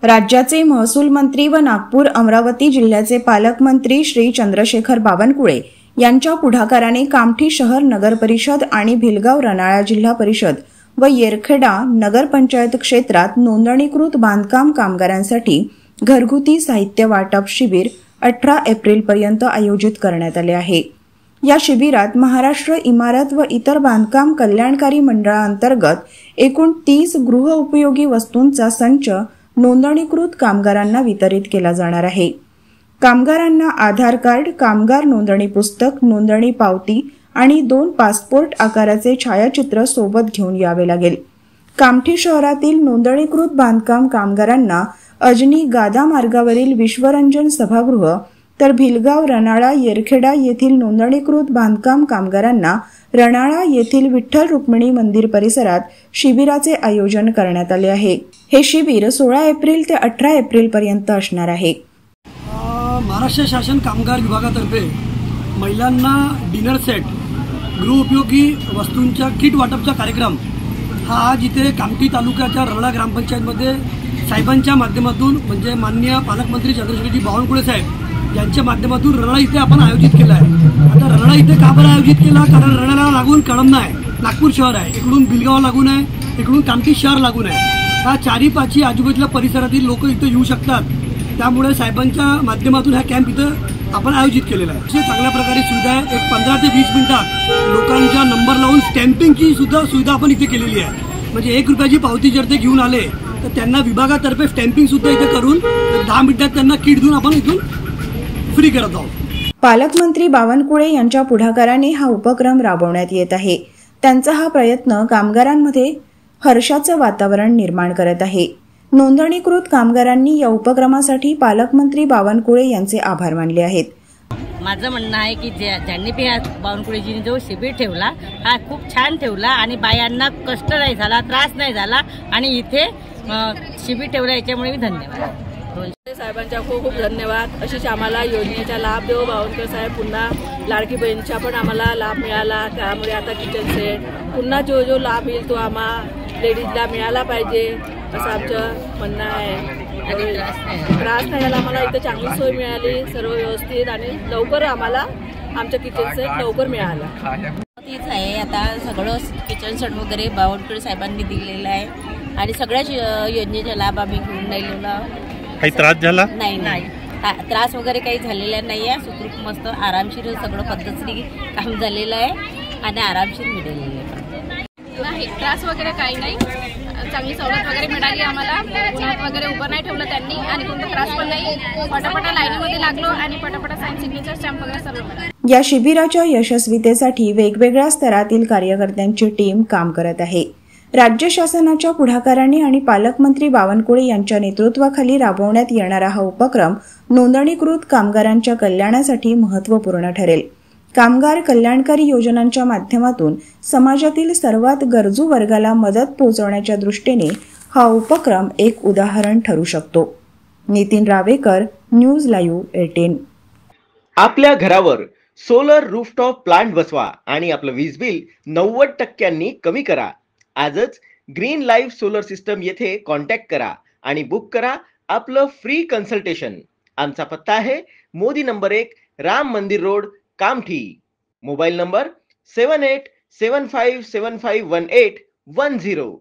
राज्याचे महसूल मंत्री व नागपूर अमरावती जिल्ह्याचे पालकमंत्री श्री चंद्रशेखर बावनकुळे यांच्या पुढाकाराने कामठी शहर नगर परिषद आणि भिलगाव रनाळा जिल्हा परिषद व येरखेडा नगरपंचायत क्षेत्रात नोंदणीकृत बांधकाम कामगारांसाठी घरगुती साहित्य वाटप शिबिर 18 एप्रिलपर्यंत आयोजित करण्यात आले आहे। या शिबिरात महाराष्ट्र इमारत व इतर बांधकाम कल्याणकारी मंडळांतर्गत एकूण 30 गृहउपयोगी वस्तूंचा संच नोंदणीकृत कामगारांना वितरित केला जाणार आहे। कामगारांना आधार कार्ड, कामगार नोंदणी पुस्तक, नोंदणी पावती आणि 2 पासपोर्ट आकाराचे छायाचित्र सोबत घेऊन यावे लागेल। कामठी शहरातील नोंदणीकृत बांधकाम कामगारांना अजनी गादा मार्गावरील विश्वरंजन सभागृह तर भिलगाव रनाळा येरखेडा येथील नोंदणीकृत बांधकाम कामगारांना रनाळा येथील विठ्ठल रुक्मिणी मंदिर परिसरात शिबिराचे आयोजन करण्यात आले आहे। हे शिबिर 16 एप्रिल ते 18 एप्रिल पर्यंत असणार आहे। महाराष्ट्र शासन कामगार विभागातर्फे महिलांना डिनर सेट, गृहउपयोगी वस्तूंच्या किट वाटपचा कार्यक्रम हा आज इथे कामठी तालुक्याच्या रनाळा ग्रामपंचायतमध्ये साहेबांच्या माध्यमातून म्हणजे माननीय पालकमंत्री चंद्रशेखरजी बावनकुळे साहेब यांच्या माध्यमातून रनाळा इथे आपण आयोजित केला आहे। आता रनाळा इथे का बरं आयोजित केला? कारण रनाळा लागून कळमना आहे, नागपूर शहर आहे, इकडून भिलगाव लागून आहे, इकडून कामठी शहर लागून आहे। हा 4-5 आजूबाजूच्या परिसरातील लोक इथे येऊ शकतात, त्यामुळे साहेबांच्या माध्यमातून हा कॅम्प इथं आपण आयोजित केलेला आहे। अशी चांगल्या प्रकारे सुविधा आहे। एक 15 ते 20 मिनिटात लोकांच्या नंबर लावून स्टॅम्पिंगची सुद्धा सुविधा आपण इथे केलेली आहे। म्हणजे 1 रुपयाची पावती जर ते घेऊन आले तर त्यांना विभागातर्फे स्टॅम्पिंग सुद्धा इथे करून 10 मिनिटात त्यांना किट देऊन आपण इथून फ्री करत आहोत। पालकमंत्री बावनकुळे यांच्या पुढाकाराने हा उपक्रम राबवण्यात येत आहे। त्यांचा हा प्रयत्न कामगारांमध्ये हर्षाचं वातावरण निर्माण करत आहे। नोंदणीकृत कामगारांनी या उपक्रमासाठी पालकमंत्री बावनकुळे यांचे आभार मानले आहेत। माझं म्हणणं आहे की ज्यांनी बावनकुळेजींनी जो शिबिर ठेवला हा खूप छान ठेवला आणि बायांना कष्ट नाही झाला, त्रास नाही झाला आणि इथे शिबिर ठेवला, याच्यामुळे मी धन्यवाद साहेबांच्या खूप खूप धन्यवाद। अशीच आम्हाला योजनेचा लाभ देऊ बावनकुळे साहेब। पुन्हा लाडकी बहिणीचा पण आम्हाला लाभ मिळाला, त्यामुळे आता किचन सेट पुन्हा जो लाभ येईल तो आम्हा लेडीजला मिळाला पाहिजे असं आमचं म्हणणं आहे। त्रास नाही झाला, आम्हाला इथे चांगली सोय मिळाली, सर्व व्यवस्थित आणि लवकर आम्हाला आमचं किचन सेट लवकर मिळाला। तीच आहे आता सगळं किचन सेट वगैरे बावनकुळे साहेबांनी दिलेलं आहे आणि सगळ्याच योजनेचा लाभ आम्ही घेऊन राहिलेला। काही त्रास झाला नाही, त्रास वगैरे काही झालेला नाही आहे। सुखरूप मस्त आरामशीर सगळं पद्धतशीर काम झालेलं आहे आणि आरामशीर मिळालेलं आहे। नाही त्रास वगैरे काही नाही, चांगली सवलत वगैरे मिळाली आम्हाला। उन्हात वगैरे उभं नाही ठेवलं त्यांनी आणि कोणता त्रास पण नाही। पटापटा लाईनीमध्ये लागलो आणि पटापटा साइन सिग्नेचर स्टॅम्प वगैरे सर्व। या शिबिराच्या यशस्वीतेसाठी वेगवेगळ्या स्तरातील कार्यकर्त्यांची टीम काम करत आहे। राज्य शासनाच्या पुढाकाराने आणि पालकमंत्री बावनकुळे यांच्या नेतृत्वाखाली राबवण्यात येणारा हा उपक्रम नोंदणीकृत कामगारांच्या कल्याणासाठी महत्त्वपूर्ण ठरेल। कामगार कल्याणकारी योजनांच्या माध्यमातून समाजातील सर्वात गरजू वर्गाला मदत पोहोचवण्याच्या दृष्टीने हा उपक्रम एक उदाहरण ठरू शकतो। Nitin Ravekar, news live 18। आपल्या घरावर सोलर रूफटॉप प्लांट बसवा आणि आपलं वीज बिल 90% कमी करा। आजच ग्रीन लाईफ सोलर सिस्टम येथे कॉन्टॅक्ट करा आणि बुक करा आपलं फ्री कन्सल्टेशन। आमचा पत्ता आहे मोदी नंबर 1, राम मंदिर रोड, कामठी। Mobile number 7875751810।